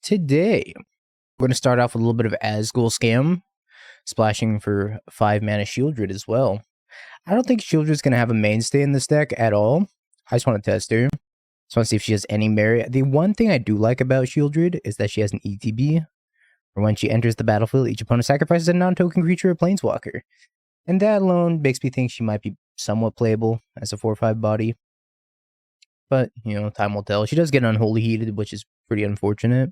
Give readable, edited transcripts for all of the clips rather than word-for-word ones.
Today, we're going to start off with a little bit of Azgol scam, splashing for 5 mana Sheoldred as well. I don't think Sheoldred's going to have a mainstay in this deck at all. I just want to test her. Just want to see if she has any merit. The one thing I do like about Sheoldred is that she has an ETB, or when she enters the battlefield, each opponent sacrifices a non-token creature or planeswalker. And that alone makes me think she might be somewhat playable as a 4/5 body. But, you know, time will tell. She does get Unholy Heated, which is pretty unfortunate.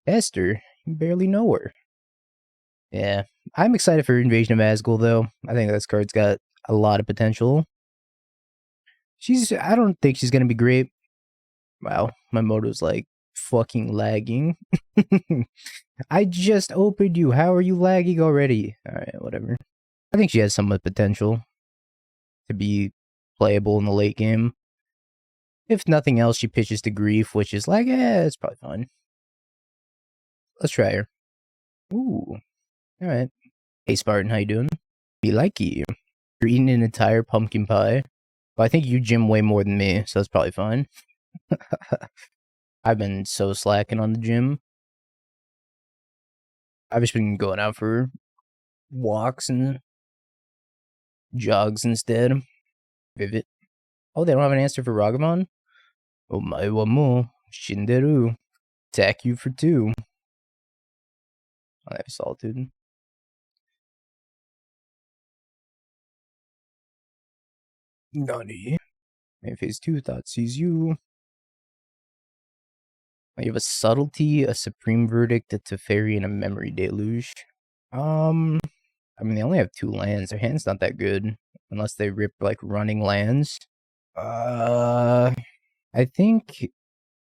Esther, you barely know her. Yeah, I'm excited for Invasion of Azgol, though. I think this card's got a lot of potential. I don't think she's going to be great. Wow, my moto's like fucking lagging. I just opened you. How are you lagging already? Alright, whatever. I think she has some potential to be playable in the late game. If nothing else, she pitches to Grief, which is like, it's probably fine. Let's try her. Ooh. Alright. Hey Spartan, how you doing? Me like you. You're eating an entire pumpkin pie. But I think you gym way more than me, so that's probably fine. I've been so slacking on the gym. I've just been going out for walks and jogs instead. Vivid. Oh, they don't have an answer for Ragavan? Oh my wa mo. Shinderu. Attack you for 2. Oh, they have Solitude. Nani? Maybe phase 2, Thoughtseize you. You have a Subtlety, a Supreme Verdict, a Teferi, and a Memory Deluge. I mean, they only have 2 lands. Their hand's not that good. Unless they rip, like, running lands. I think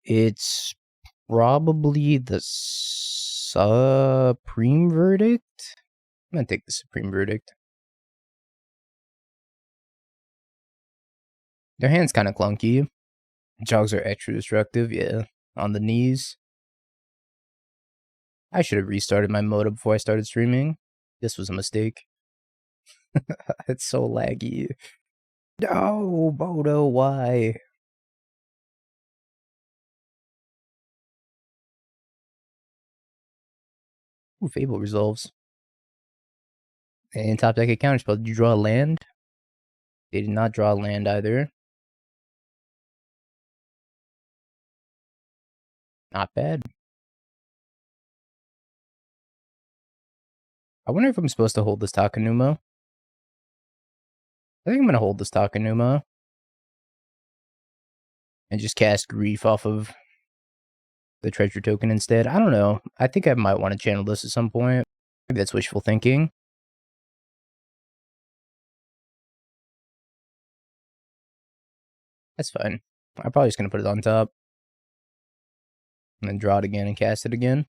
it's probably the Supreme Verdict. I'm gonna take the Supreme Verdict. Their hand's kind of clunky. Jogs are extra destructive, yeah. On the knees. I should have restarted my moda before I started streaming. This was a mistake. It's so laggy. No, Moto, why? Ooh, Fable resolves. And top deck counter spell. Did you draw a land? They did not draw a land either. Not bad. I wonder if I'm supposed to hold this Takenuma. I think I'm going to hold this Takenuma. And just cast Grief off of the treasure token instead. I don't know. I think I might want to channel this at some point. Maybe that's wishful thinking. That's fine. I'm probably just going to put it on top. And then draw it again and cast it again.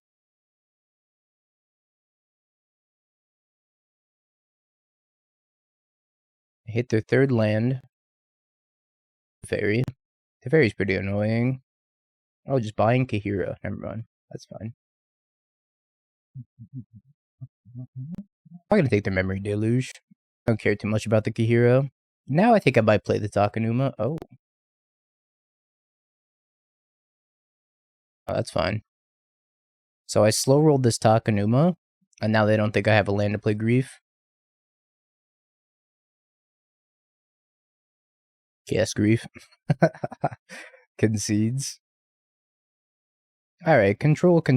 Hit their 3rd land. Teferi. Teferi's pretty annoying. Oh, just buying Kahira. Never mind. That's fine. I'm going to take their Memory Deluge. I don't care too much about the Kahira. Now I think I might play the Takenuma. Oh, that's fine. So I slow rolled this Takenuma, and now they don't think I have a land to play Grief. Cast Grief. Concedes. Alright, control. I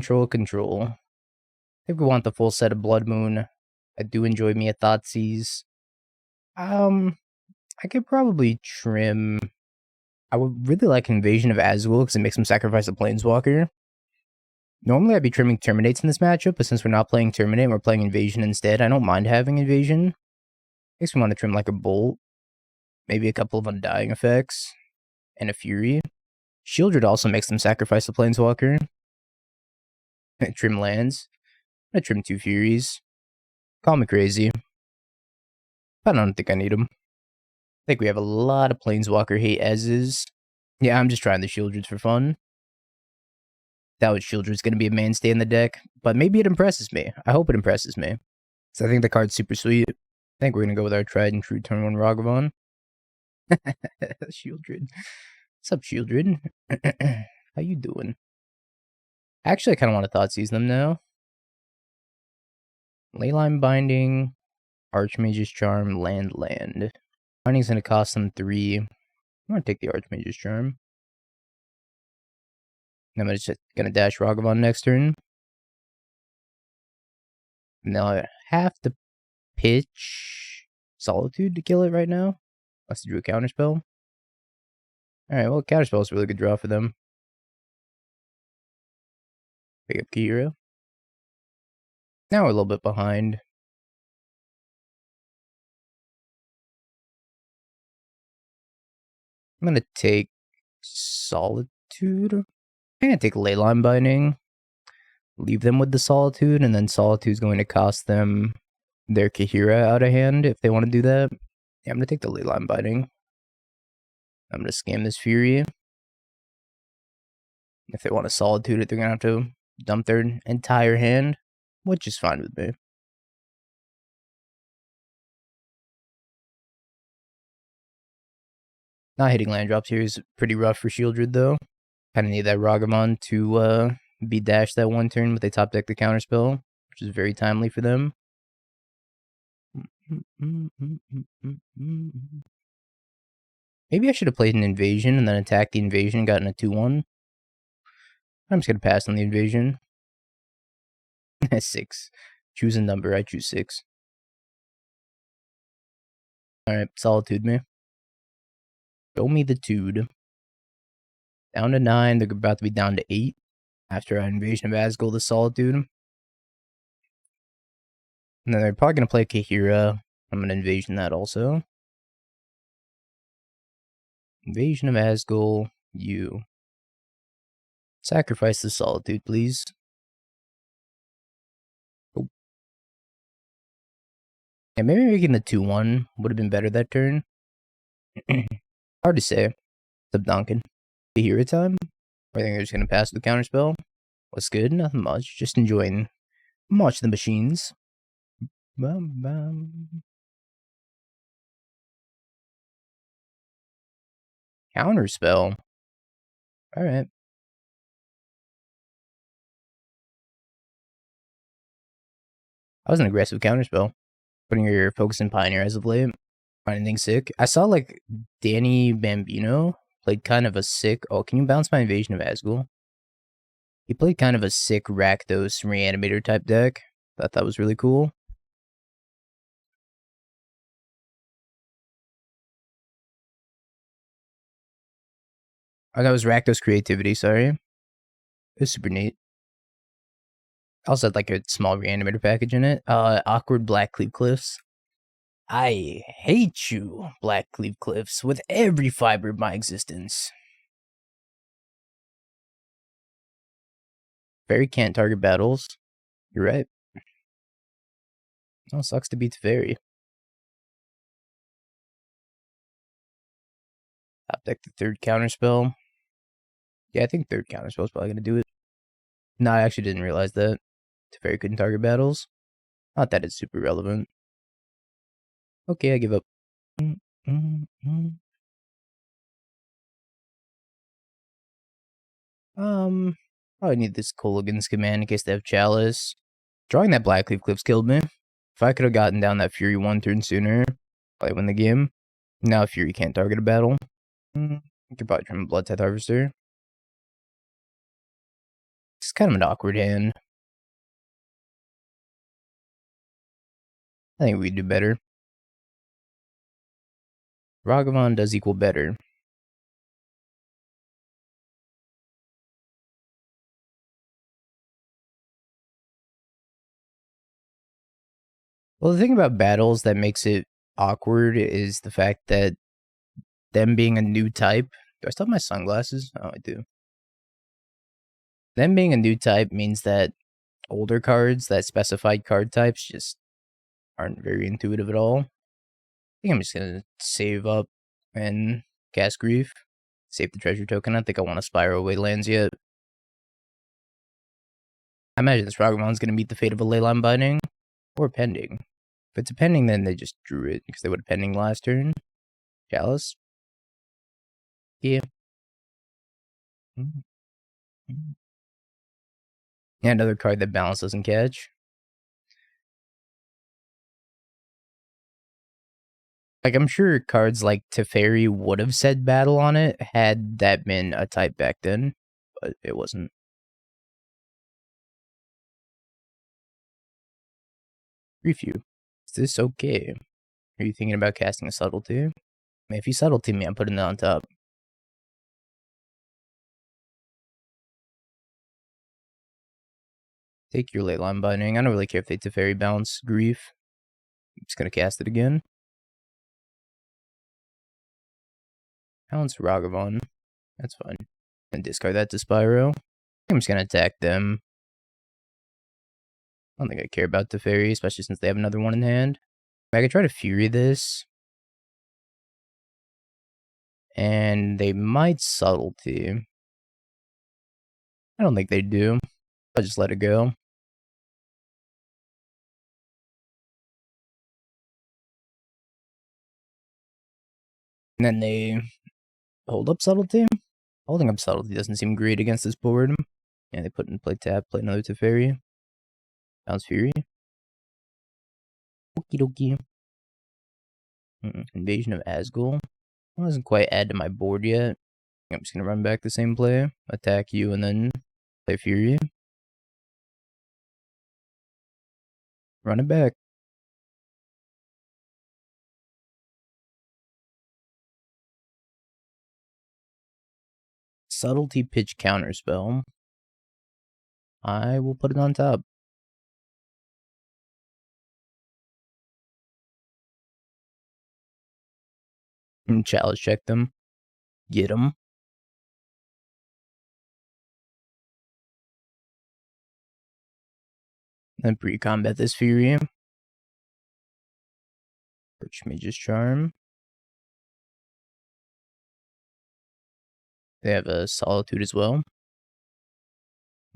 think we want the full set of Blood Moon. I do enjoy me a Thoughtseize. I could probably trim. I would really like Invasion of Azgol because it makes him sacrifice a Planeswalker. Normally I'd be trimming Terminates in this matchup, but since we're not playing Terminate and we're playing Invasion instead, I don't mind having Invasion. Makes me want to trim like a Bolt. Maybe a couple of Undying effects. And a Fury. Sheoldred also makes them sacrifice a Planeswalker. Trim lands. I'm gonna trim 2 Furies. Call me crazy. But I don't think I need them. I think we have a lot of Planeswalker hate as is. Yeah, I'm just trying the Sheoldreds for fun. Doubt Sheoldred's gonna be a mainstay in the deck, but maybe it impresses me. I hope it impresses me. So I think the card's super sweet. I think we're gonna go with our tried and true turn 1 Ragavan. Sheoldred. What's up, Sheoldred? How you doing? Actually, I kind of want to Thoughtseize them now. Leyline Binding, Archmage's Charm, land. Binding's going to cost them 3. I'm going to take the Archmage's Charm. And I'm just going to dash Ragavan next turn. Now I have to pitch Solitude to kill it right now. Unless I drew a counterspell. Alright, well, counterspell is a really good draw for them. Pick up Kira. Now we're a little bit behind. I'm going to take Solitude. I'm going to take Leyline Binding. Leave them with the Solitude, and then Solitude's going to cost them their Kahira out of hand if they want to do that. Yeah, I'm going to take the Leyline Binding. I'm going to scam this Fury. If they want to Solitude it, they're going to have to dump their entire hand, which is fine with me. Not hitting land drops here is pretty rough for Sheoldred, though. Kind of need that Ragavan to be dashed that one turn, but they top deck the counterspell, which is very timely for them. Maybe I should have played an Invasion and then attacked the Invasion and gotten a 2-1. I'm just going to pass on the Invasion. 6. Choose a number. I choose 6. Alright, Solitude me. Show me the Tude. Down to 9. They're about to be down to 8. After our Invasion of Azgol, the Solitude. And then they're probably going to play Kahira. I'm going to Invasion that also. Invasion of Azgol, you. Sacrifice the Solitude, please. Oh. Yeah, maybe making the 2-1 would have been better that turn. Hard to say. What's up, Duncan? Kahira time? I think they're just going to pass the counterspell. What's good? Nothing much. Just enjoying March the Machines. Bum, bum. Counterspell. Alright. That was an aggressive counterspell. Putting your focus in Pioneer as of late. Finding things sick. I saw like Danny Bambino played kind of a sick. Oh, can you bounce my Invasion of Azgol? He played kind of a sick Rakdos Reanimator type deck. Thought that was really cool. Oh, that was Rakdos Creativity, sorry. It was super neat. Also had like a small Reanimator package in it. Awkward Blackcleave Cliffs. I hate you, Blackcleave Cliffs, with every fiber of my existence. Fairy can't target battles. You're right. Oh, sucks to beat Fairy. Top deck the third counterspell. Yeah, I think third counterspell is probably going to do it. No, I actually didn't realize that. Teferi couldn't target battles. Not that it's super relevant. Okay, I give up. Probably need this Kolaghan's command in case they have Chalice. Drawing that Blackcleave Cliffs killed me. If I could have gotten down that Fury 1 turn sooner, probably win the game. Now Fury can't target a battle. I could probably try my Bloodtithe Harvester. It's kind of an awkward hand. I think we do better. Ragavan does equal better. Well, the thing about battles that makes it awkward is the fact that them being a new type. Do I still have my sunglasses? Oh, I do. Them being a new type means that older cards, that specified card types, just aren't very intuitive at all. I think I'm just going to save up and cast Grief. Save the treasure token. I don't think I want to spiral away lands yet. I imagine this Ragavan's going to meet the fate of a Leyline Binding. Or Pending. If it's a Pending, then they just drew it, because they would have Pending last turn. Chalice. Yeah. Yeah, another card that balance doesn't catch. Like, I'm sure cards like Teferi would have said battle on it had that been a type back then, but it wasn't. Review. Is this okay? Are you thinking about casting a Subtlety? I mean, if you Subtlety me, I'm putting it on top. Take your Leyline Binding. I don't really care if they Teferi bounce Grief. I'm just gonna cast it again. Bounce Ragavan. That's fine. And discard that to Spyro. I'm just gonna attack them. I don't think I care about Teferi, especially since they have another one in hand. I could try to Fury this. And they might Subtlety. I don't think they do. I'll just let it go. And then they hold up Subtlety. Holding up Subtlety doesn't seem great against this board. Yeah, they put in play tap, play another Teferi. Bounce Fury. Okie dokie. Invasion of Azgol. I wasn't quite add to my board yet. I'm just gonna run back the same play, attack you, and then play Fury. Run it back. Subtlety pitch counterspell. I will put it on top. And challenge check them. Get them. Then pre-combat this Fury. Archmage's Charm. They have a Solitude as well.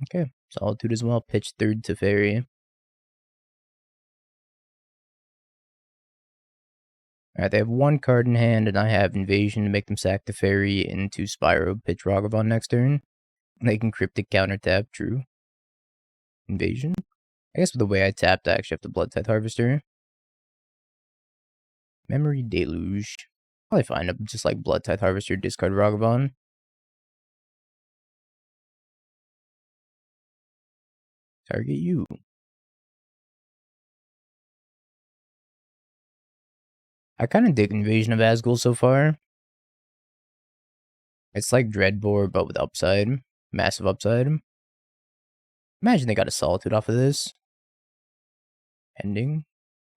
Okay, Solitude as well. Pitch third Teferi. Alright, they have one card in hand, and I have Invasion to make them sack Teferi into Spyro, pitch Ragavan next turn. They can Cryptic counter tap, true. Invasion? I guess with the way I tapped, I actually have the Bloodtithe Harvester. Memory Deluge. Probably fine, just like Bloodtithe Harvester, discard Ragavan. Target you. I kind of dig Invasion of Azgol so far. It's like Dreadbore, but with upside. Massive upside. Imagine they got a Solitude off of this. Ending.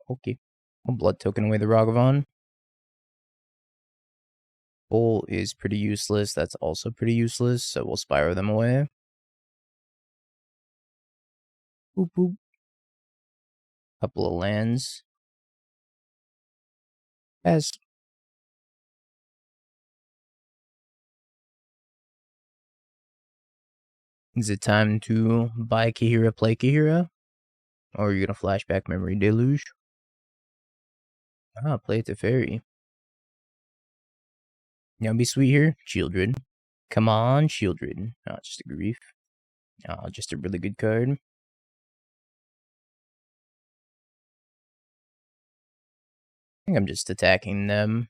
Okay. I'll Blood Token away the Ragavan. Bowl is pretty useless. That's also pretty useless, so we'll Spyro them away. Boop boop. Couple of lands. Pass. Is it time to buy Kahira, play Kahira? Or are you gonna flashback Memory Deluge? Ah, play Teferi. You know, be sweet here? Sheoldred. Come on, Sheoldred. Oh, just a grief. Oh, just a really good card. I think I'm just attacking them.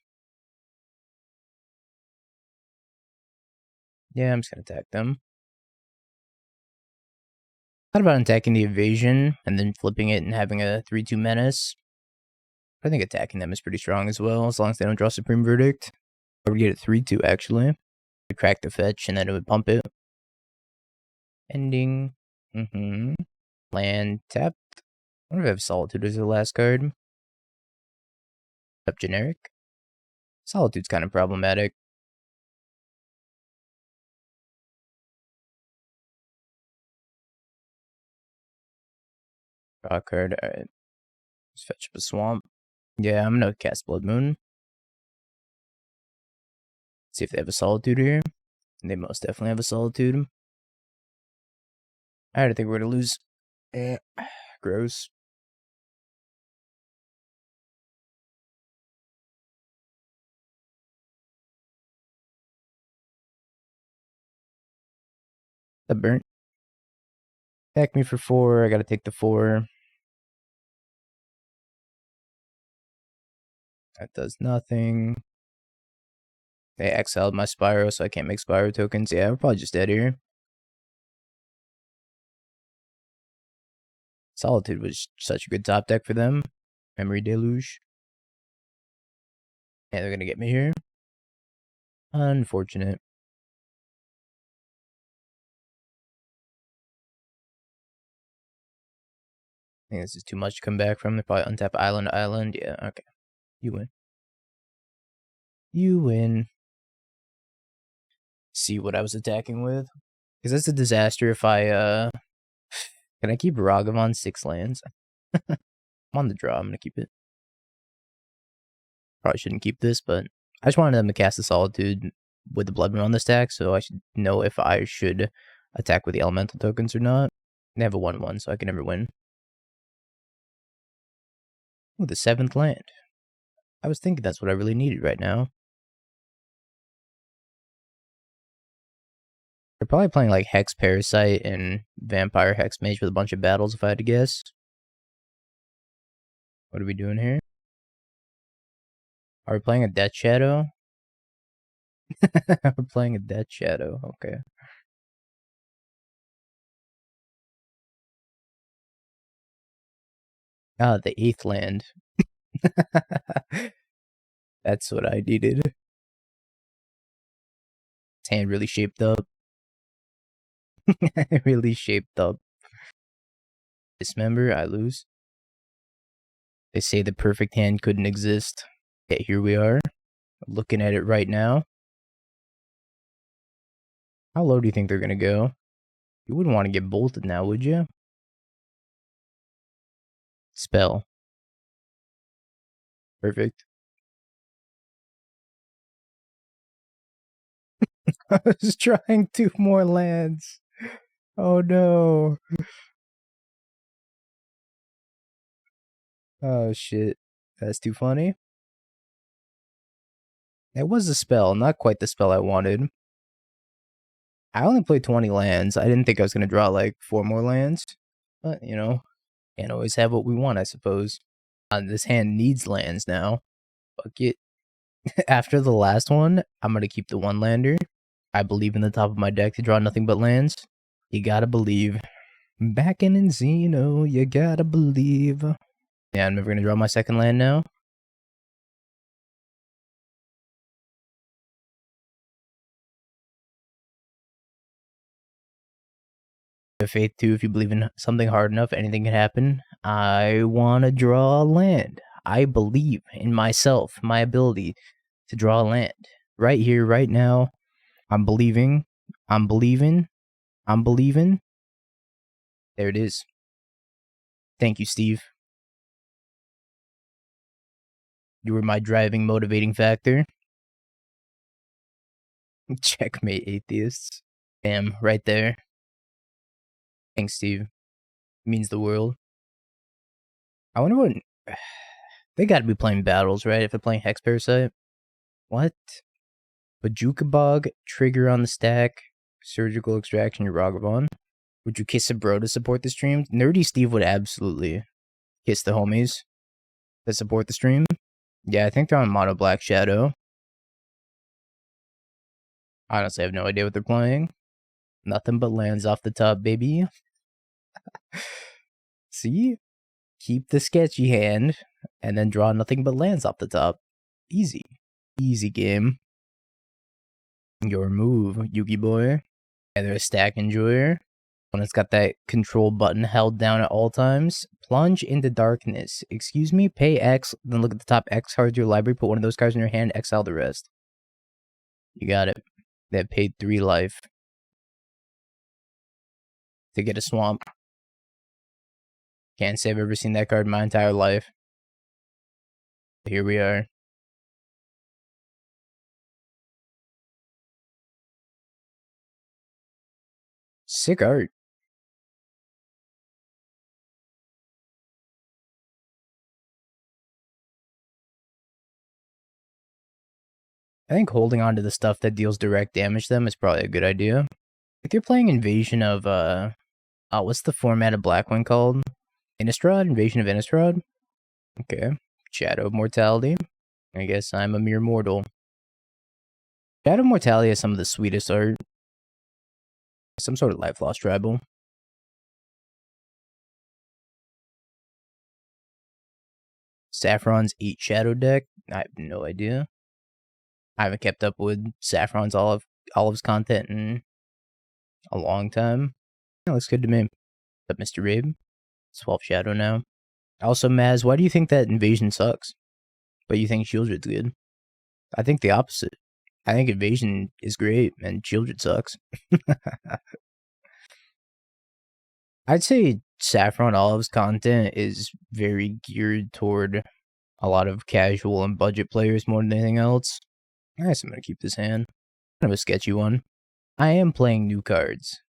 Yeah, I'm just gonna attack them. Thought about attacking the Evasion and then flipping it and having a 3-2 menace. I think attacking them is pretty strong as well, as long as they don't draw Supreme Verdict. I would get it 3-2 actually. I'd crack the fetch and then it would pump it. Ending. Land tapped. I wonder if I have Solitude as the last card. Up generic. Solitude's kind of problematic. Draw a card. Alright. Let's fetch up a swamp. Yeah, I'm gonna cast Blood Moon. See if they have a Solitude here. They most definitely have a Solitude. Alright, I think we're gonna lose. Gross. That burnt. Attack me for 4. I gotta take the 4. That does nothing. They exiled my Spyro, so I can't make Spyro tokens. Yeah, we're probably just dead here. Solitude was such a good top deck for them. Memory Deluge. Yeah, they're gonna get me here. Unfortunate. I think this is too much to come back from. They probably untap island. Yeah, okay. You win. You win. See what I was attacking with. Because that's a disaster if I, Can I keep Ragavan 6 lands? I'm on the draw. I'm going to keep it. Probably shouldn't keep this, but I just wanted them to cast the Solitude with the Blood Moon on the stack, so I should know if I should attack with the Elemental tokens or not. They have a 1/1, so I can never win. Ooh, the 7th land. I was thinking that's what I really needed right now. They're probably playing like Hex Parasite and Vampire Hex Mage with a bunch of battles, if I had to guess. What are we doing here? Are we playing a Death Shadow? We're playing a Death Shadow, okay. Ah, the 8th land. That's what I needed. His hand really shaped up. Really shaped up. Dismember, I lose. They say the perfect hand couldn't exist. Okay, here we are. Looking at it right now. How low do you think they're gonna go? You wouldn't want to get bolted now, would you? Spell. Perfect. I was trying 2 more lands. Oh no. Oh shit. That's too funny. It was a spell, not quite the spell I wanted. I only played 20 lands. I didn't think I was going to draw like 4 more lands. But, you know, can't always have what we want, I suppose. This hand needs lands now. Fuck it. After the last one, I'm going to keep the 1-lander. I believe in the top of my deck to draw nothing but lands. You gotta believe. Back in Xeno, you gotta believe. Yeah, I'm never going to draw my 2nd land now. Have faith too. If you believe in something hard enough, anything can happen. I want to draw a land. I believe in myself, my ability to draw a land. Right here, right now. I'm believing. I'm believing. I'm believing. There it is. Thank you, Steve. You were my driving, motivating factor. Checkmate, atheists. Damn, right there. Thanks, Steve. Means the world. I wonder what... They gotta be playing battles, right? If they're playing Hex Parasite. What? Bajuka Bog, trigger on the stack, surgical extraction, your Ragavan. Would you kiss a bro to support the stream? Nerdy Steve would absolutely kiss the homies that support the stream. Yeah, I think they're on Mono Black Shadow. Honestly, I have no idea what they're playing. Nothing but lands off the top, baby. See? Keep the sketchy hand, and then draw nothing but lands off the top. Easy. Easy game. Your move, Yugi boy. And they're a stack enjoyer. When it's got that control button held down at all times. Plunge into darkness. Excuse me, pay X, then look at the top X cards of your library, put one of those cards in your hand, exile the rest. You got it. They paid 3 life to get a swamp. Can't say I've ever seen that card in my entire life. Here we are. Sick art. I think holding on to the stuff that deals direct damage to them is probably a good idea. If you're playing Invasion of What's the format of Blackwing called? Innistrad? Invasion of Innistrad? Okay. Shadow of Mortality. I guess I'm a mere mortal. Shadow of Mortality has some of the sweetest art. Some sort of life lost tribal. Saffron's 8 Shadow deck? I have no idea. I haven't kept up with Saffron's Olive's content in a long time. That looks good to me. But Mr. Rabe? 12 Shadow now. Also, Maz, why do you think that Invasion sucks? But you think Sheoldred's good? I think the opposite. I think Invasion is great and Sheoldred sucks. I'd say Saffron Olive's content is very geared toward a lot of casual and budget players more than anything else. I guess I'm going to keep this hand. Kind of a sketchy one. I am playing new cards.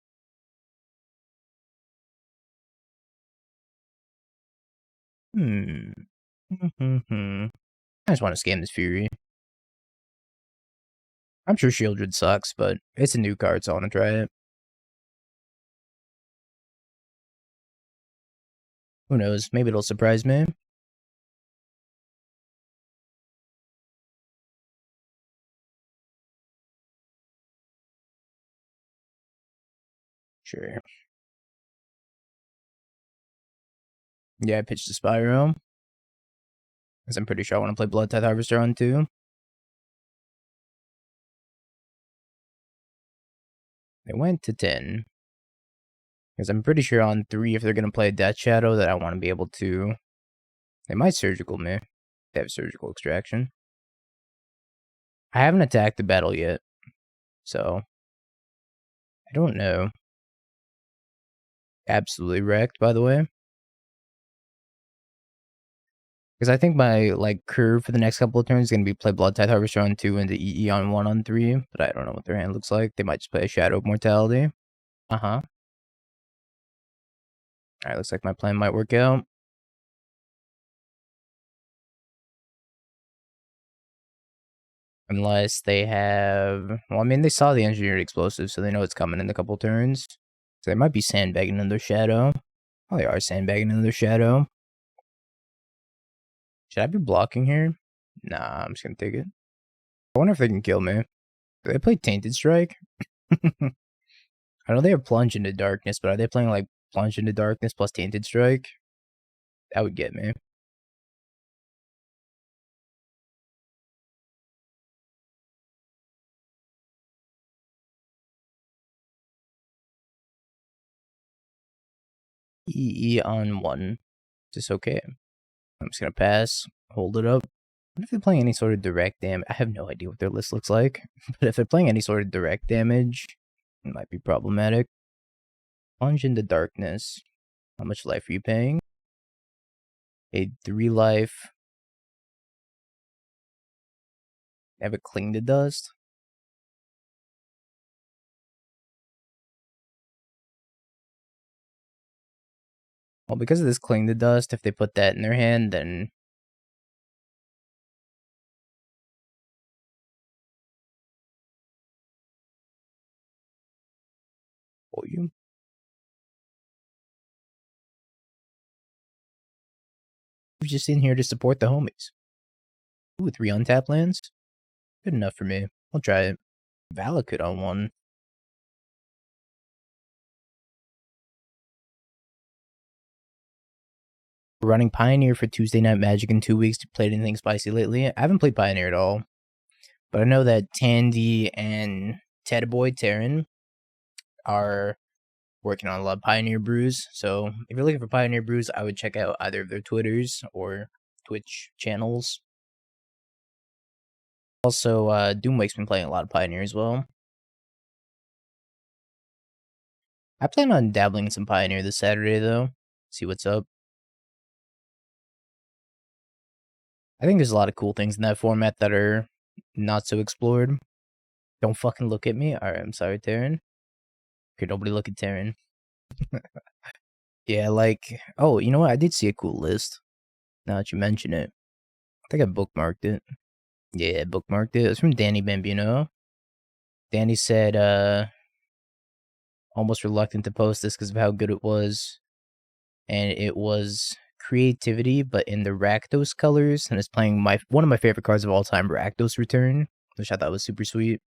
I just want to scam this Fury. I'm sure Sheoldred sucks, but it's a new card, so I want to try it. Who knows? Maybe it'll surprise me. Sure. Yeah, I pitched a Spyro. Because I'm pretty sure I want to play Bloodtithe Harvester on 2. They went to 10. Because I'm pretty sure on 3, if they're going to play Death Shadow, that I want to be able to... They might Surgical me. They have Surgical Extraction. I haven't attacked the battle yet. So... I don't know. Absolutely wrecked, by the way. Because I think my curve for the next couple of turns is going to be play Bloodtithe Harvester on 2 and the EE on 1 on 3. But I don't know what their hand looks like. They might just play a Shadow of Mortality. Alright, looks like my plan might work out. Unless they have... Well, I mean, they saw the Engineered Explosive, so they know it's coming in a couple turns. So they might be sandbagging in their Shadow. Oh, they are sandbagging in their Shadow. Should I be blocking here? Nah, I'm just gonna take it. I wonder if they can kill me. Do they play Tainted Strike? I know they have Plunge into Darkness, but are they playing Plunge into Darkness plus Tainted Strike? That would get me. EE on 1. Just okay. I'm just gonna pass. Hold it up. What if they're playing any sort of direct damage? I have no idea what their list looks like. But if they're playing any sort of direct damage, it might be problematic. Plunge into Darkness. How much life are you paying? A 3 life. Have it Cling to Dust. Well, because of this Cling to Dust, if they put that in their hand, then... Oh, you? We're just in here to support the homies. Ooh, 3 untapped lands? Good enough for me. I'll try it. Valakut on 1. We're running Pioneer for Tuesday Night Magic in 2 weeks. Played anything spicy lately? I haven't played Pioneer at all. But I know that Tandy and Tedboy Terran are working on a lot of Pioneer brews. So if you're looking for Pioneer brews, I would check out either of their Twitters or Twitch channels. Also, Doomwake's been playing a lot of Pioneer as well. I plan on dabbling in some Pioneer this Saturday, though. See what's up. I think there's a lot of cool things in that format that are not so explored. Don't fucking look at me. Alright, I'm sorry, Terran. Okay, nobody look at Terran. Yeah, oh, you know what? I did see a cool list. Now that you mention it. I think I bookmarked it. Yeah, bookmarked it. It was from Danny Bambino. Danny said, almost reluctant to post this because of how good it was. And it was creativity, but in the Rakdos colors, and it's playing one of my favorite cards of all time, Rakdos Return, which I thought was super sweet.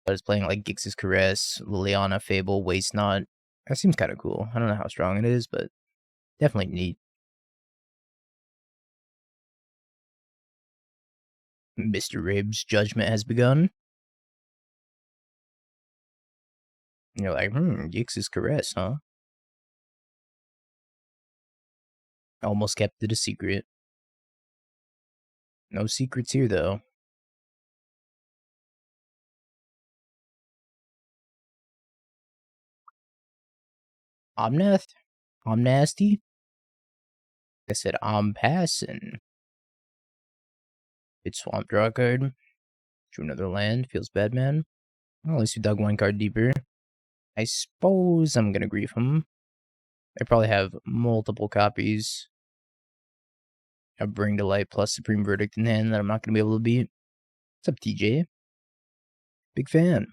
But it's playing like Gix's Caress, Liliana, Fable, Waste Not. That seems kind of cool. I don't know how strong it is, but definitely neat. Mr. Rib's judgment has begun. And you're like, Gix's Caress, huh? Almost kept it a secret. No secrets here, though. Omnath? Omnasty? I said passing. It's Swamp Draw card. To another land. Feels bad, man. Well, at least we dug one card deeper. I suppose I'm gonna grief him. I probably have multiple copies of Bring to Light plus Supreme Verdict in hand that I'm not gonna be able to beat. What's up, TJ? Big fan.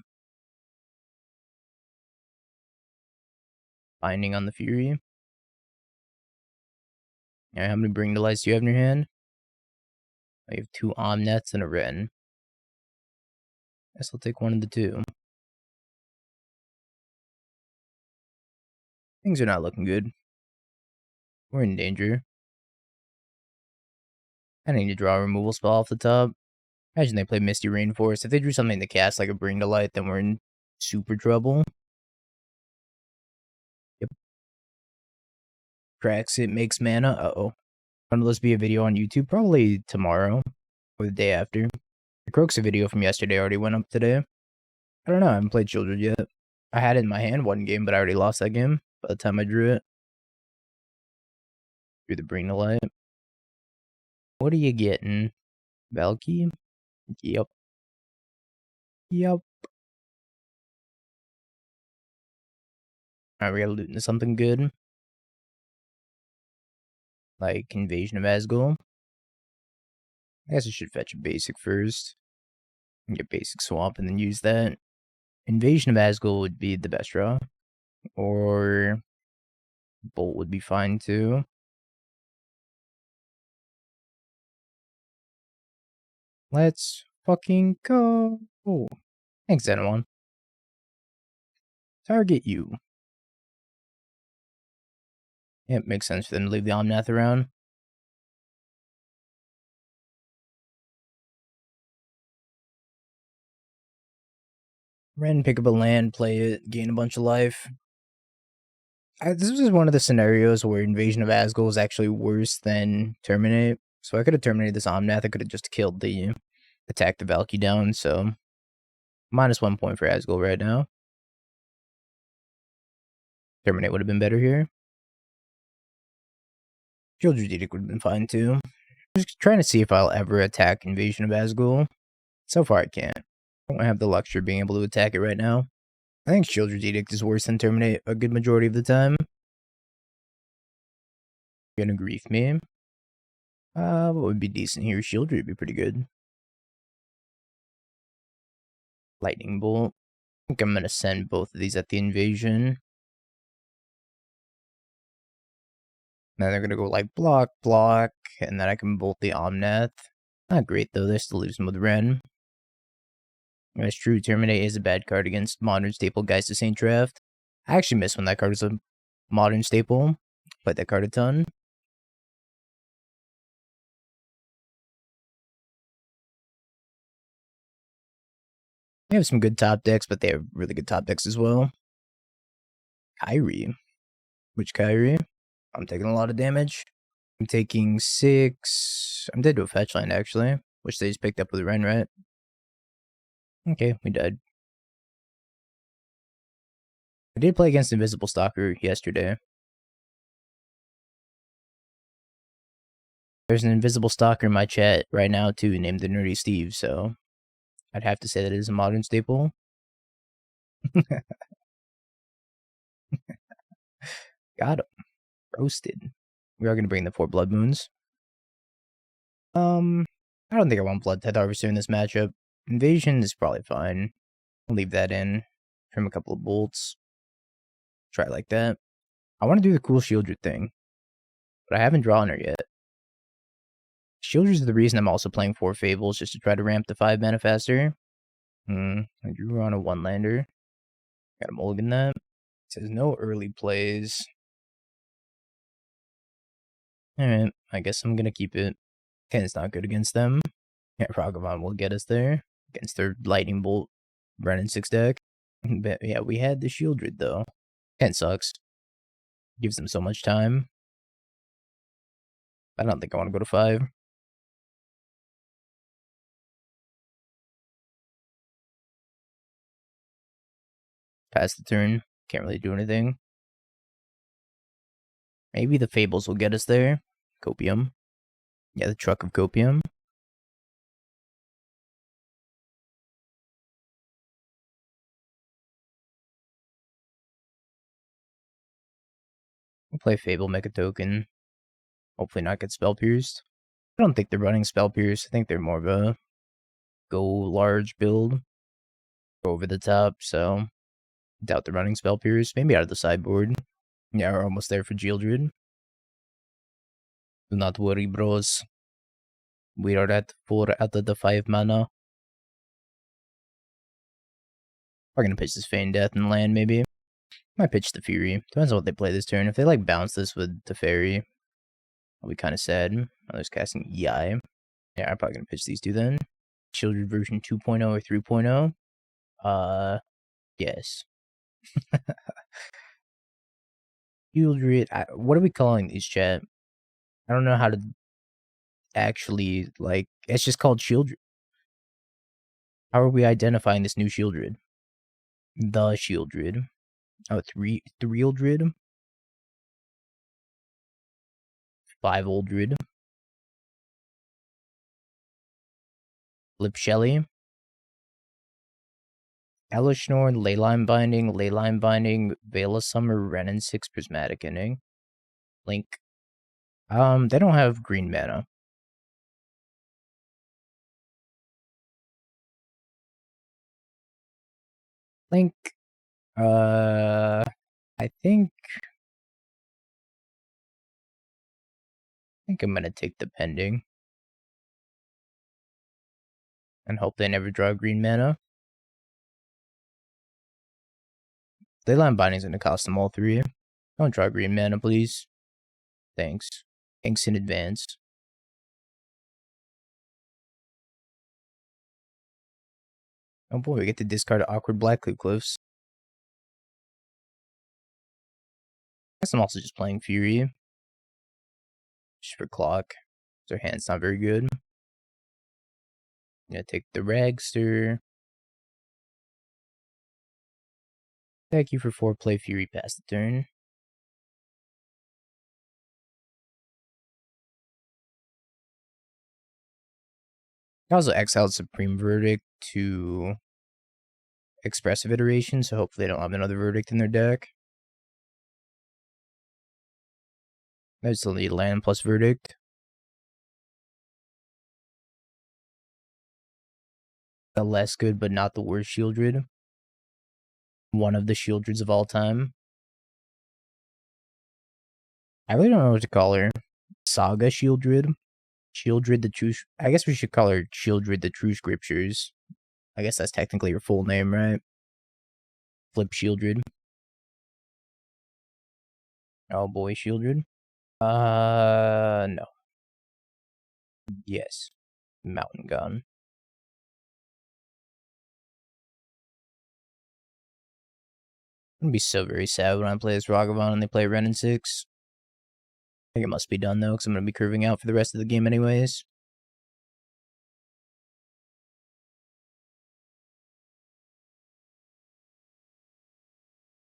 Binding on the Fury. Alright, how many Bring to Lights do you have in your hand? I have 2 Omnets and a Ren. Guess I'll take one of the 2. Things are not looking good. We're in danger. I need to draw a removal spell off the top. Imagine they play Misty Rainforest. If they drew something to cast like a Bring to Light, then we're in super trouble. Yep. Cracks it, makes mana. Uh-oh. When will this be a video on YouTube? Probably tomorrow or the day after. The Croxa video from yesterday already went up today. I don't know. I haven't played Sheoldred yet. I had it in my hand one game, but I already lost that game by the time I drew it. Drew the Bring to Light. What are you getting? Valky? Yep. Yep. Alright, we gotta loot into something good. Like Invasion of Azgol. I guess I should fetch a basic first. And get basic swamp and then use that. Invasion of Azgol would be the best draw. Or Bolt would be fine too. Let's fucking go. Thanks, anyone. Target you. It makes sense for them to leave the Omnath around. Ren, pick up a land, play it, gain a bunch of life. This was one of the scenarios where Invasion of Azgol is actually worse than Terminate. So I could have terminated this Omnath. I could have just killed the attack the Valky down. So -1 point for Azgol right now. Terminate would have been better here. Sheoldred's Edict would have been fine too. I'm just trying to see if I'll ever attack Invasion of Azgol. So far I can't. I don't have the luxury of being able to attack it right now. I think Sheoldred's Edict is worse than Terminate a good majority of the time. You're gonna grief me. What would be decent here? Sheoldred would be pretty good. Lightning Bolt. I think I'm gonna send both of these at the Invasion. Then they're gonna go like block, and then I can bolt the Omnath. Not great though, they still lose with Ren. That's true, Terminate is a bad card against modern staple Geist of Saint Draft. I actually miss when that card was a modern staple. Played that card a ton. They have some good top decks, but they have really good top decks as well. Kyrie. Which Kyrie? I'm taking a lot of damage. I'm taking 6. I'm dead to a fetch line, actually. Which they just picked up with Ren, right? Okay, we died. I did play against Invisible Stalker yesterday. There's an Invisible Stalker in my chat right now, too, named the Nerdy Steve, so I'd have to say that it is a modern staple. Got him. Roasted. We are going to bring the 4 Blood Moons. I don't think I want Bloodtithe Harvester in this matchup. Invasion is probably fine. I'll leave that in. Trim a couple of bolts. Try it like that. I want to do the cool Sheoldred thing, but I haven't drawn her yet. Sheoldred is the reason I'm also playing 4 Fables, just to try to ramp the 5 mana faster. I drew on a 1-lander. Got a mulligan that. It says no early plays. Alright, I guess I'm gonna keep it. Ken's not good against them. Yeah, Ragavan will get us there. Against their Lightning Bolt Brennan 6 deck. But yeah, we had the Sheoldred though. Ken sucks. Gives them so much time. I don't think I want to go to 5. Pass the turn. Can't really do anything. Maybe the Fables will get us there. Copium. Yeah, the truck of Copium. We'll play Fable, make a token. Hopefully not get Spell Pierced. I don't think they're running Spell Pierced. I think they're more of a go large build. Go over the top, so doubt they're running Spell Pierced. Maybe out of the sideboard. Yeah, we're almost there for Sheoldred. Do not worry, bros. We are at 4 out of the 5 mana. We're gonna pitch this Feign Death and land, maybe. Might pitch the Fury. Depends on what they play this turn. If they like bounce this with the Fairy, I'll be kind of sad. Oh, there's casting EI. Yeah, I'm probably gonna pitch these two then. Sheoldred version 2.0 or 3.0. Yes. Sheoldred. What are we calling these, chat? I don't know how to actually, like, it's just called Sheoldred. How are we identifying this new Sheoldred? The Sheoldred. Oh, 3-Oldred. 5-Oldred. Flip Shelly. Elishnorn, Leyline Binding, Veil of Summer, Renin 6, Prismatic Ending. Link. They don't have green mana. Link. I think I'm gonna take the Pending. And hope they never draw green mana. Leyline Binding's gonna cost them all 3. Don't draw green mana, please. Thanks. Thanks in advance. Oh boy, we get to discard awkward Blackcleave Cliffs. I guess I'm also just playing Fury. Just for clock. Their hand's not very good. I'm gonna take the Ragster. Thank you for 4 play Fury past the turn. I also exiled Supreme Verdict to Expressive Iteration, so hopefully they don't have another Verdict in their deck. I still need land plus Verdict. The less good but not the worst Sheoldred. One of the Sheoldreds of all time. I really don't know what to call her. Saga Sheoldred? Sheoldred the True... I guess we should call her Sheoldred the True Scriptures. I guess that's technically her full name, right? Flip Sheoldred. Oh boy, Sheoldred. No. Yes. Mountain Gun. I'm gonna be so very sad when I play this Ragavan and they play Renin 6. I think it must be done though, because I'm gonna be curving out for the rest of the game anyways.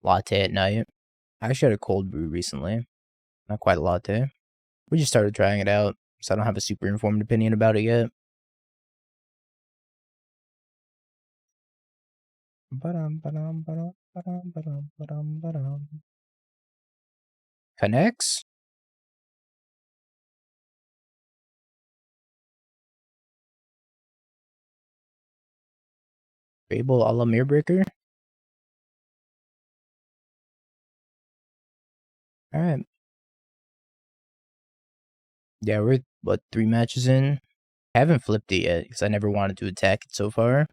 Latte at night. I actually had a cold brew recently. Not quite a latte. We just started trying it out, so I don't have a super informed opinion about it yet. Connects? Fable a la Mirror Breaker? Alright. Yeah, we're, what, 3 matches in? I haven't flipped it yet, because I never wanted to attack it so far.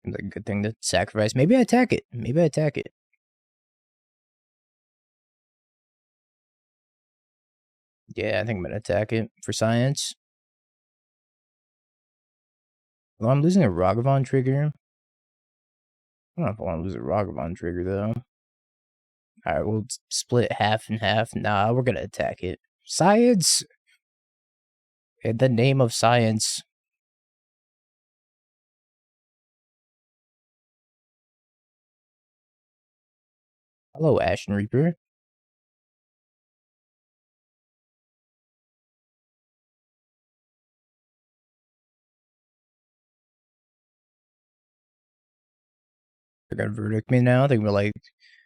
Seems like a good thing to sacrifice. Maybe I attack it. Maybe I attack it. Yeah, I think I'm gonna attack it for science. Well, I'm losing a Ragavan trigger. I don't know if I want to lose a Ragavan trigger, though. Alright, we'll split half and half. Nah, we're gonna attack it. Science! In the name of science. Hello, Ashen Reaper. They're gonna verdict me now. They're gonna be like,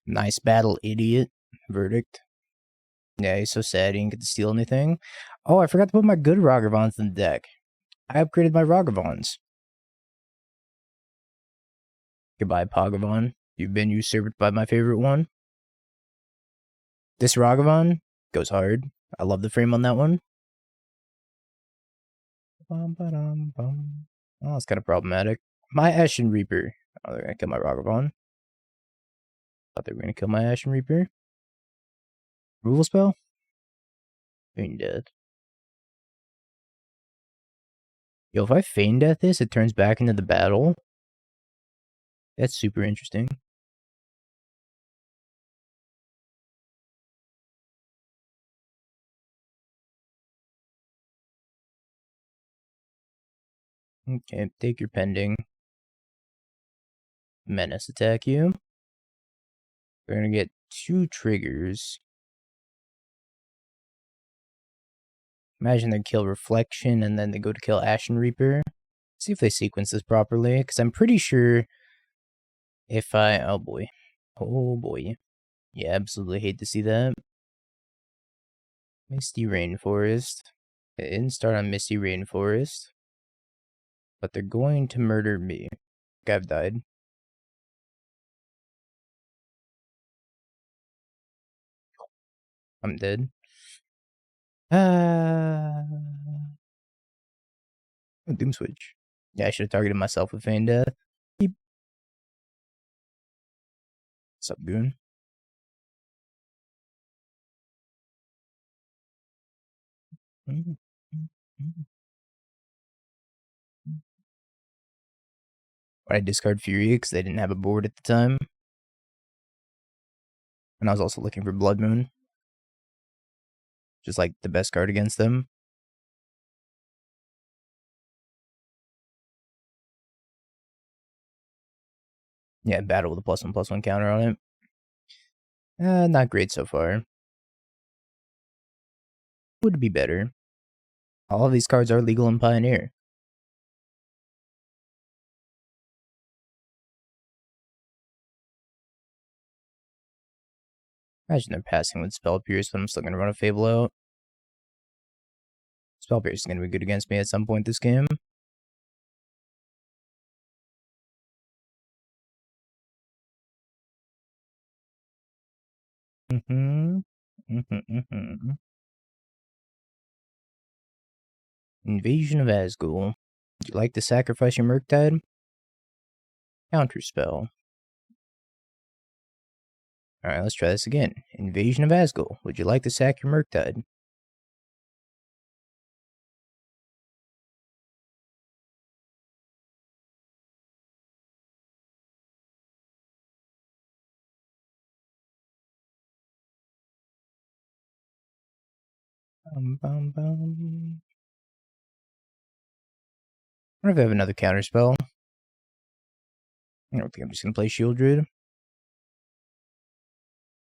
nice battle, idiot. Verdict. Yeah, he's so sad he didn't get to steal anything. Oh, I forgot to put my good Ragavans in the deck. I upgraded my Ragavans. Goodbye, Pagavan. You've been usurped by my favorite one. This Ragavan goes hard. I love the frame on that one. Oh, it's kind of problematic. My Ashen Reaper. Oh, they're gonna kill my Ragavan. Thought they were gonna kill my Ashen Reaper. Removal spell? Feign Death. Yo, if I Feign Death this, it turns back into the battle. That's super interesting. Okay, take your pending. Menace attack you. We're gonna get 2 triggers. Imagine they kill Reflection and then they go to kill Ashen Reaper. See if they sequence this properly, because I'm pretty sure if I... Oh boy. Oh boy. Yeah, absolutely hate to see that. Misty Rainforest. It didn't start on Misty Rainforest. But they're going to murder me. I've died. I'm dead. Doom Switch. Yeah, I should have targeted myself with Feign Death. Beep. What's up, Goon? I discard Fury because they didn't have a board at the time. And I was also looking for Blood Moon. Just like the best card against them. Yeah, battle with a +1/+1 counter on it. Not great so far. Would be better. All of these cards are legal in Pioneer. Imagine they're passing with Spell Pierce, but I'm still gonna run a Fable out. Spell Pierce is gonna be good against me at some point this game. Invasion of Azgol. Would you like to sacrifice your Murktide? Counterspell. Alright, let's try this again. Invasion of Azgol. Would you like to sack your Murktide? I wonder if I have another counterspell. I don't think I'm just gonna play Sheoldred.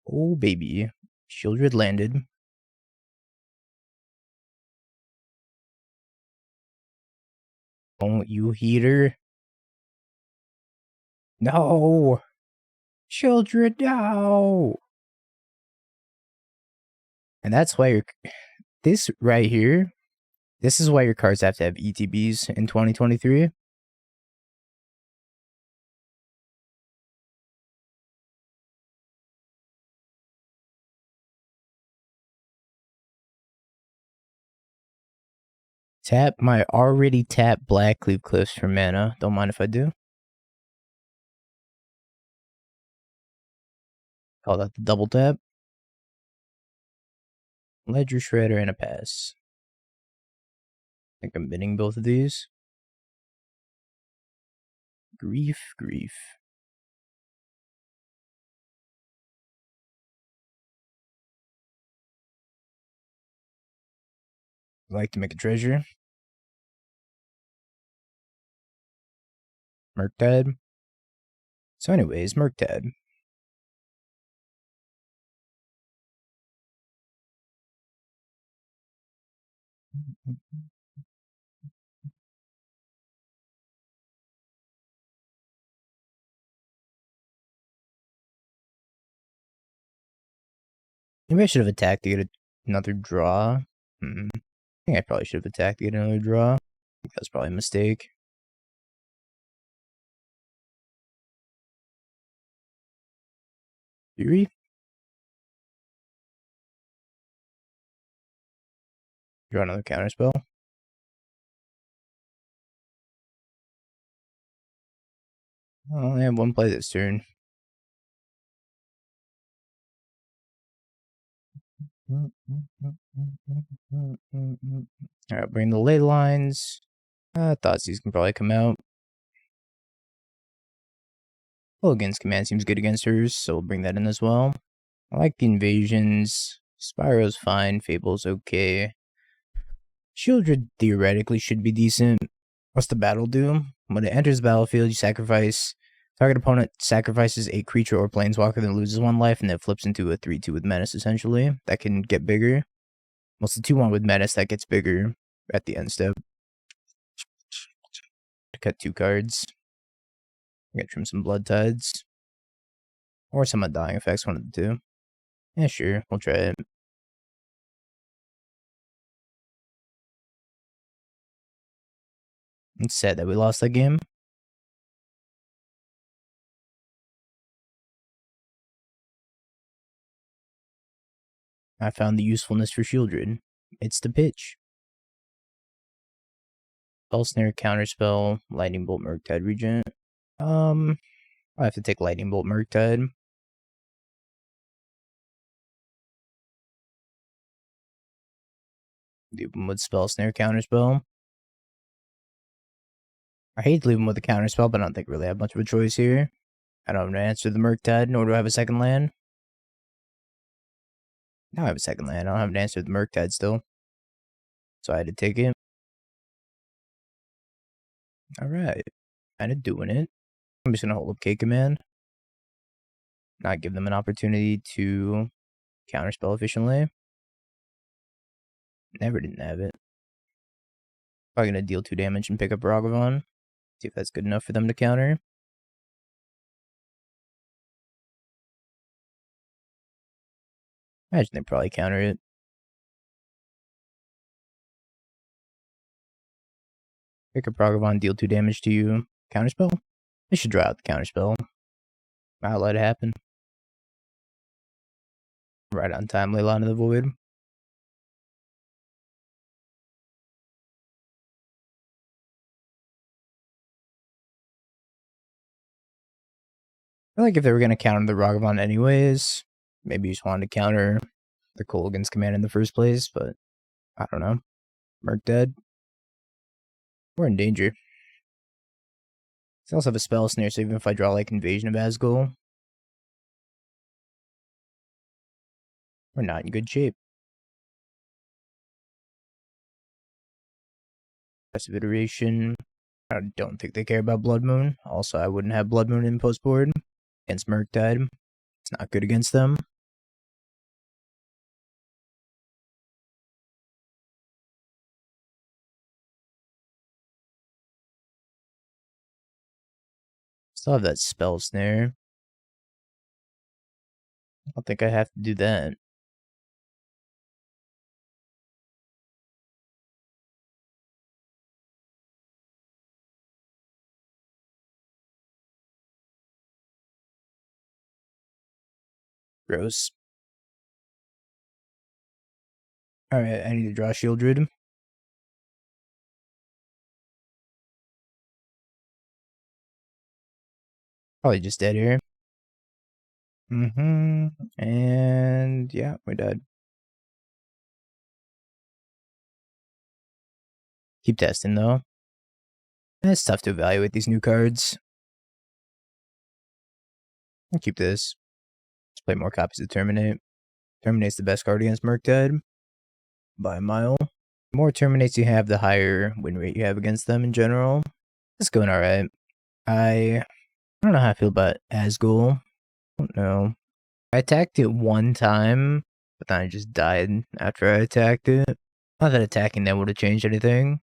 Oh baby. Sheoldred landed. Don't you heater. No! Sheoldred, no! And that's why this right here, this is why your cards have to have ETBs in 2023. Tap my already tapped Blackcleave Cliffs for mana. Don't mind if I do. Call that the double tap. Ledger Shredder and a pass. I think I'm bidding both of these. Grief. I'd like to make a treasure. Murktide. So anyways, Murktide. Maybe I should have attacked to get another draw. I think I probably should have attacked to get another draw. I think that was probably a mistake. Fury? Draw another counterspell. I only have one play this turn. Alright, bring the Leylines. Thoughtseize can probably come out. Kolaghan's command seems good against hers, so we'll bring that in as well. I like the invasions. Spyro's fine. Fable's okay. Sheoldred theoretically should be decent. What's the battle do? When it enters the battlefield, you sacrifice. Target opponent sacrifices a creature or planeswalker that loses 1 life, and then flips into a 3/2 with menace, essentially. That can get bigger. Most of the 2/1 with menace, that gets bigger at the end step. Cut 2 cards. I'm gonna trim some Bloodtides. Or some Undying effects, one of the two. Yeah, sure, we'll try it. It's sad that we lost that game. I found the usefulness for Sheoldred. It's the pitch. Spell Snare, Counterspell, Lightning Bolt, Murktide, Regent. I have to take Lightning Bolt, Murktide. Leave him with Spell Snare, Counterspell. I hate to leave him with a Counterspell, but I don't think really have much of a choice here. I don't have to answer the Murktide, nor do I have a second land. Now I have a second land. I don't have an answer to the Murktide still. So I had to take it. Alright. Kind of doing it. I'm just going to hold up K command. Not give them an opportunity to counterspell efficiently. Never didn't have it. Probably going to deal 2 damage and pick up Ragavan. See if that's good enough for them to counter. Imagine they probably counter it. Pick up Ragavan, deal 2 damage to you. Counterspell? They should draw out the counterspell. I'll let it happen. Right on time, Leyline of the Void. I feel like if they were going to counter the Ragavan anyways, maybe you just wanted to counter the Kolaghan's command in the first place, but I don't know. Merc dead. We're in danger. They also have a spell snare, so even if I draw like Invasion of Azgol, we're not in good shape. Passive iteration. I don't think they care about Blood Moon. Also, I wouldn't have Blood Moon in post board against Murktide. It's not good against them. Still have that spell snare. I don't think I have to do that. Gross. Alright, I need to draw Sheoldred. Probably just dead here. And yeah, we're dead. Keep testing though. It's tough to evaluate these new cards. I'll keep this. Let's play more copies of Terminate. Terminate's the best card against Murktide by a mile. The more Terminates you have, the higher win rate you have against them in general. It's going alright. I don't know how I feel about Azgol. I don't know. I attacked it one time, but then I just died after I attacked it. Not that attacking that would have changed anything.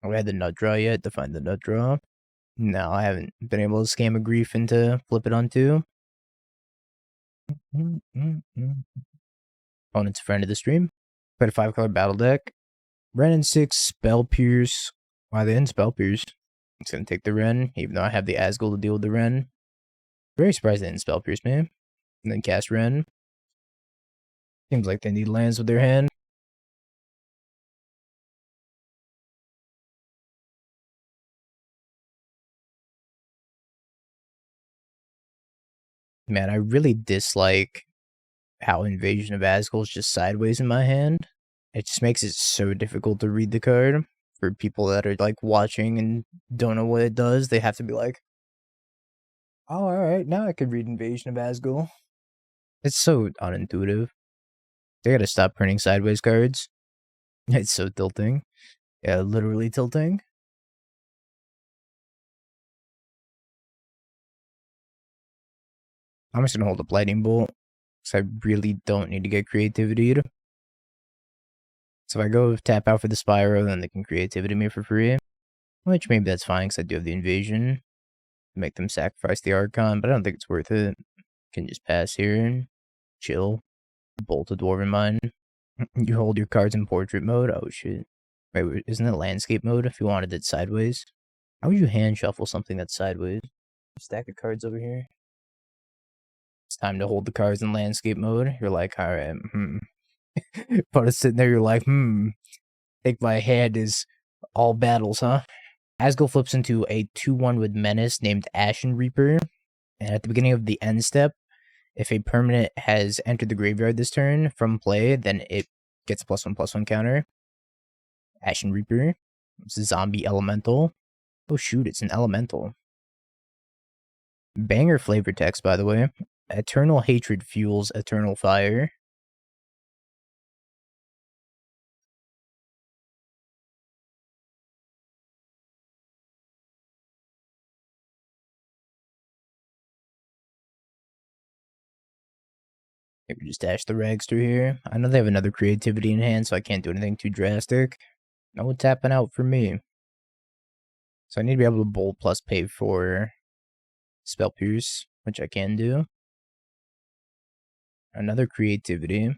I had the nut draw yet to find the nut draw. No, I haven't been able to scam a grief into flip it onto. Opponent's a friend of the stream. Played a 5-color battle deck. Ren and 6, Spell Pierce. Why they didn't Spell Pierce? It's gonna take the Ren, even though I have the Azgol to deal with the Ren. Very surprised they didn't Spell Pierce me. And then cast Ren. Seems like they need lands with their hand. Man, I really dislike how Invasion of Azgol is just sideways in my hand. It just makes it so difficult to read the card. For people that are like watching and don't know what it does, they have to be like, oh, alright, now I could read Invasion of Azgol. It's so unintuitive. They gotta stop printing sideways cards. It's so tilting. Yeah, literally tilting. I'm just gonna hold up Lightning Bolt, because I really don't need to get creativity. So if I go tap out for the Spyro, then they can creativity me for free. Which maybe that's fine, because I do have the Invasion. Make them sacrifice the Archon, but I don't think it's worth it. Can just pass here and chill. Bolt a Dwarven Mine. You hold your cards in portrait mode? Oh shit. Wait, isn't it landscape mode if you wanted it sideways? How would you hand shuffle something that's sideways? Stack of cards over here. It's time to hold the cards in landscape mode. You're like, alright, But it's sitting there, you're like, think my hand is all battles, huh? Azgol flips into a 2/1 with Menace named Ashen Reaper. And at the beginning of the end step, if a permanent has entered the graveyard this turn from play, then it gets a +1/+1 counter. Ashen Reaper. It's a zombie elemental. Oh shoot, it's an elemental. Banger flavor text, by the way. Eternal hatred fuels eternal fire. Maybe just dash the rags through here. I know they have another creativity in hand, so I can't do anything too drastic. No tapping out for me. So I need to be able to bolt plus pay for Spell Pierce, which I can do. Another creativity.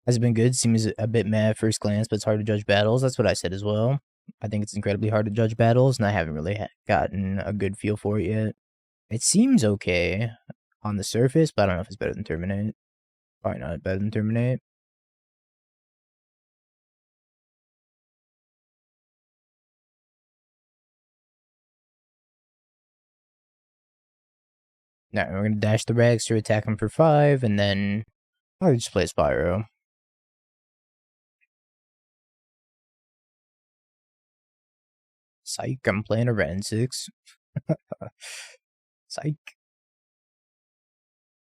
Has been good. Seems a bit mad at first glance, but it's hard to judge battles. That's what I said as well. I think it's incredibly hard to judge battles, and I haven't really gotten a good feel for it yet. It seems okay on the surface, but I don't know if it's better than Terminate. Probably not better than Terminate. Now we're gonna dash the rags to attack him for 5, and then I'll just play Spyro. Psych, I'm playing a Ren 6. Psych.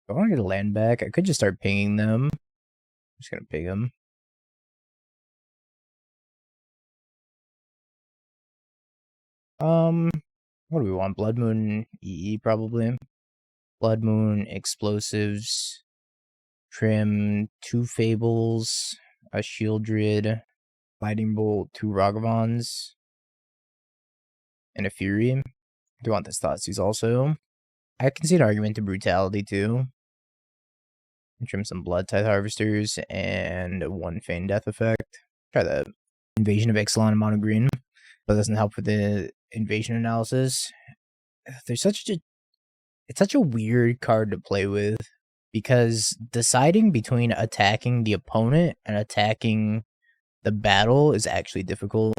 I want to get a land back. I could just start pinging them. I'm just gonna ping them. What do we want? Blood Moon EE probably. Blood Moon, Explosives, Trim, 2 Fables, a Sheoldred, Lightning Bolt, 2 Ragavans, and a Fury. I do want this Thoughtseize also. I can see an argument to Brutality too. Trim some Bloodtithe Harvesters and 1 Feign Death effect. Try that. Invasion of Azgol and mono green, but doesn't help with the invasion analysis. It's such a weird card to play with, because deciding between attacking the opponent and attacking the battle is actually difficult.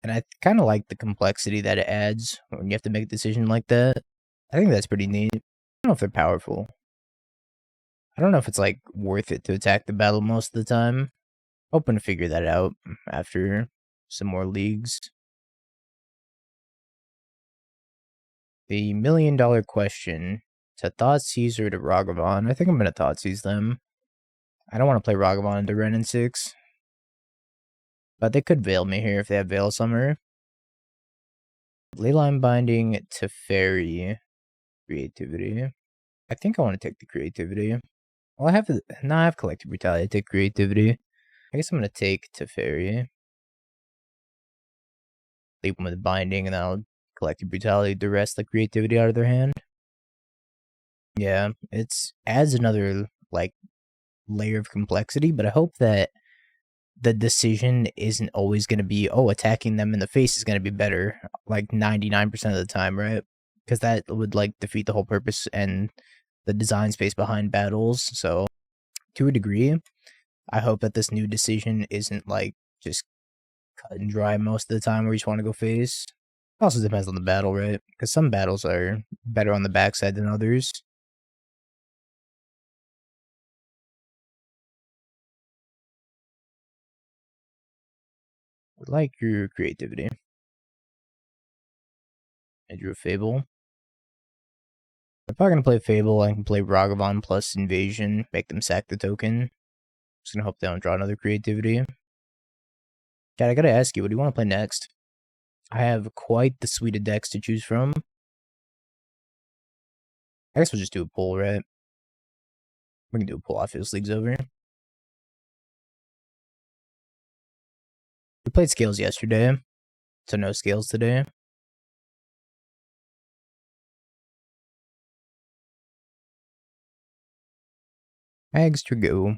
And I kind of like the complexity that it adds when you have to make a decision like that. I think that's pretty neat. I don't know if they're powerful. I don't know if it's like worth it to attack the battle most of the time. Hoping to figure that out after some more leagues. The $1 million question. To Thoughtseize or to Ragavan? I think I'm going to Thoughtseize them. I don't want to play Ragavan into Ren and 6. But they could Veil me here if they have Veil Summer. Leyline Binding to Fairy. Creativity. I think I want to take the Creativity. Well, I have Collective Brutality. I take Creativity. I guess I'm going to take to Fairy. Leave them with Binding, and then I'll Collective Brutality the rest of the Creativity out of their hand. Yeah, it's adds another, like, layer of complexity, but I hope that the decision isn't always going to be, oh, attacking them in the face is going to be better, like 99% of the time, right? Because that would, like, defeat the whole purpose and the design space behind battles. So, to a degree, I hope that this new decision isn't, like, just cut and dry most of the time where you just want to go face. It also depends on the battle, right? Because some battles are better on the backside than others. I like your creativity. I drew a Fable. If I'm gonna play Fable, I can play Ragavan plus Invasion, make them sack the token. Just gonna hope they don't draw another creativity. Chad, I gotta ask you, what do you want to play next? I have quite the suite of decks to choose from. I guess we'll just do a pull, right? We can do a pull after this league's over. We played Scales yesterday, so no Scales today. Mags to go.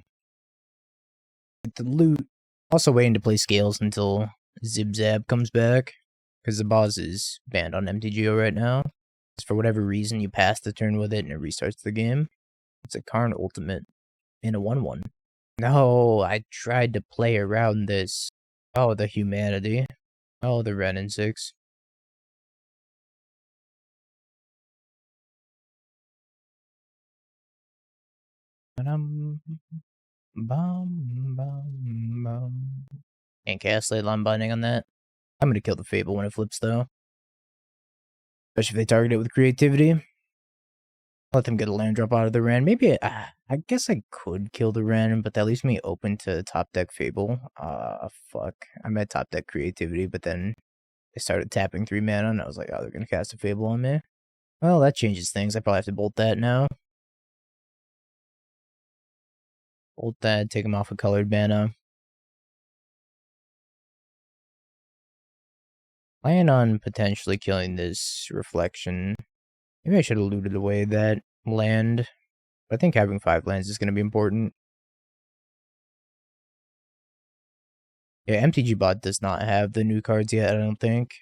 Get the loot. Also waiting to play Scales until Zib-Zab comes back, because the boss is banned on MTGO right now. For whatever reason, you pass the turn with it and it restarts the game. It's a Karn Ultimate in a 1/1. No, I tried to play around this. Oh, the humanity. Oh, the Ren and 6. Can't cast Leyline Binding on that. I'm gonna kill the Fable when it flips, though. Especially if they target it with creativity. Let them get a land drop out of the Ren. Maybe, I guess I could kill the Ren, but that leaves me open to top deck Fable. Fuck. I'm at top deck creativity, but then they started tapping 3 mana, and I was like, oh, they're gonna cast a Fable on me. Well, that changes things. I probably have to bolt that now. Bolt that, take him off a colored mana. Plan on potentially killing this Reflection. Maybe I should have looted away that land. But I think having 5 lands is going to be important. Yeah, MTG bot does not have the new cards yet, I don't think.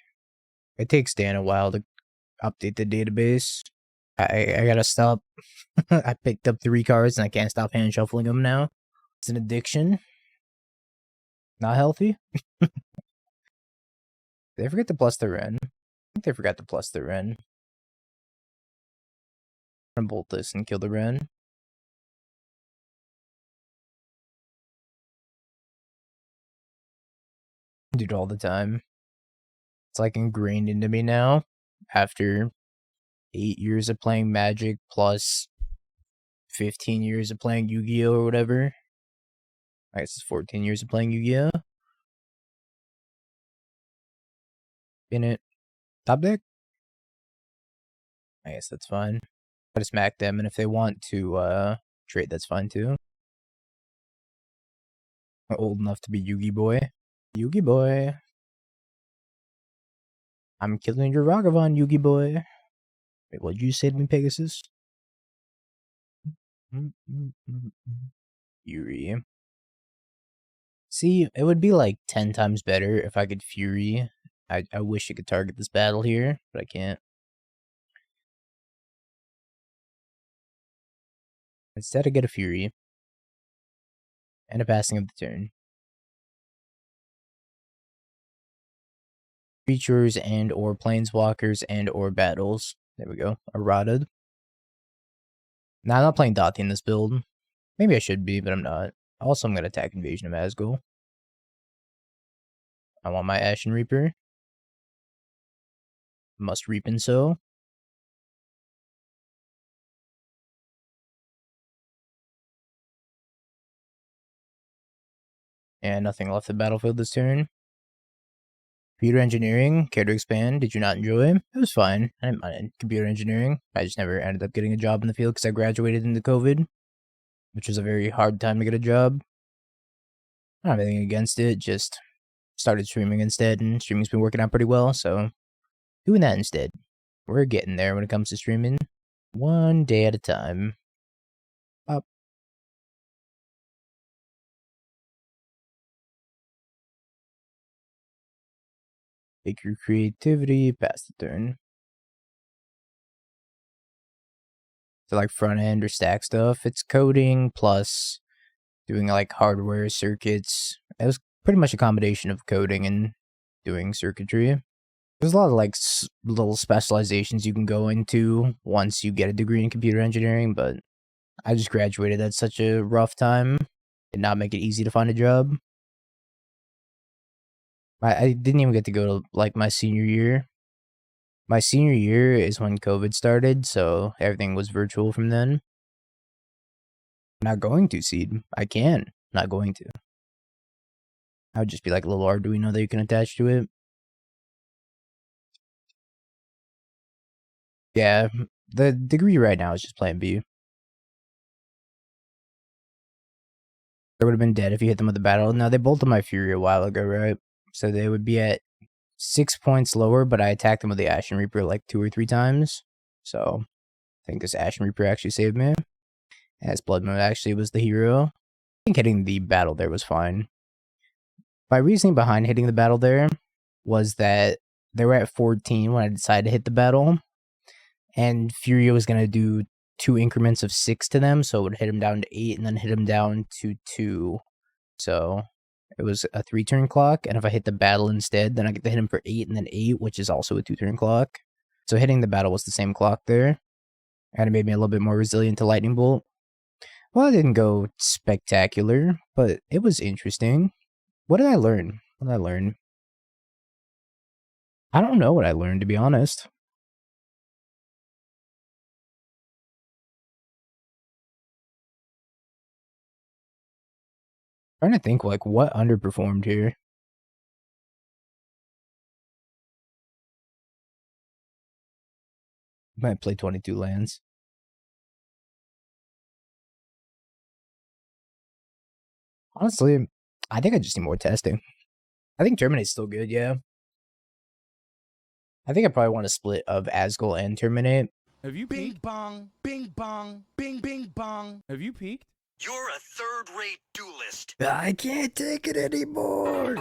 It takes Dan a while to update the database. I gotta stop. I picked up 3 cards and I can't stop hand shuffling them now. It's an addiction. Not healthy. Did they forget to plus the Ren? I think they forgot to plus the Ren. I'm gonna bolt this and kill the Ren. Do it all the time. It's like ingrained into me now. After 8 years of playing Magic plus 15 years of playing Yu-Gi-Oh! Or whatever. I guess it's 14 years of playing Yu-Gi-Oh! In it. Top deck? I guess that's fine. I just smack them, and if they want to trade, that's fine too. I'm old enough to be Yugi Boy. Yugi Boy. I'm killing your Ragavan, Yugi Boy. Wait, what'd you say to me, Pegasus? Fury. See, it would be like 10 times better if I could Fury. I wish I could target this battle here, but I can't. Instead, I get a Fury. And a passing of the turn. creatures and or planeswalkers and or battles. There we go. Errata. Now, I'm not playing Dottie in this build. Maybe I should be, but I'm not. Also, I'm going to attack Invasion of Azgol. I want my Ashen Reaper. Must reap and sow. And nothing left the battlefield this turn. Computer engineering, care to expand? Did you not enjoy? It was fine. I didn't mind computer engineering. I just never ended up getting a job in the field because I graduated into COVID, which was a very hard time to get a job. I don't have anything against it, just started streaming instead, and streaming's been working out pretty well, so doing that instead. We're getting there when it comes to streaming. One day at a time. Up. Take your creativity, pass the turn. So like front end or stack stuff, it's coding plus doing like hardware circuits. It was pretty much a combination of coding and doing circuitry. There's a lot of like little specializations you can go into once you get a degree in computer engineering, but I just graduated at such a rough time. Did not make it easy to find a job. I didn't even get to go to like my senior year. My senior year is when COVID started, so everything was virtual from then. I'm not going to seed. I can. Not going to. I would just be like a little Arduino that you can attach to it. Yeah, the degree right now is just plan B. They would have been dead if you hit them with the battle. No, they bolted my Fury a while ago, right? So they would be at 6 points lower, but I attacked them with the Ashen Reaper like 2 or 3 times. So I think this Ashen Reaper actually saved me. As Blood Moon actually was the hero. I think hitting the battle there was fine. My reasoning behind hitting the battle there was that they were at 14 when I decided to hit the battle. And Fury was going to do 2 increments of 6 to them, so it would hit him down to 8 and then hit him down to 2. So it was a 3-turn clock, and if I hit the battle instead, then I get to hit him for 8 and then 8, which is also a 2-turn clock. So hitting the battle was the same clock there, and it made me a little bit more resilient to Lightning Bolt. Well, it didn't go spectacular, but it was interesting. What did I learn? What did I learn? I don't know what I learned, to be honest. I'm trying to think, like, what underperformed here? Might play 22 lands. Honestly, I think I just need more testing. I think Terminate's still good, yeah. I think I probably want a split of Azgol and Terminate. Have you peaked? Bing bong, bing bong. Have you peaked? You're a third-rate duelist. I can't take it anymore.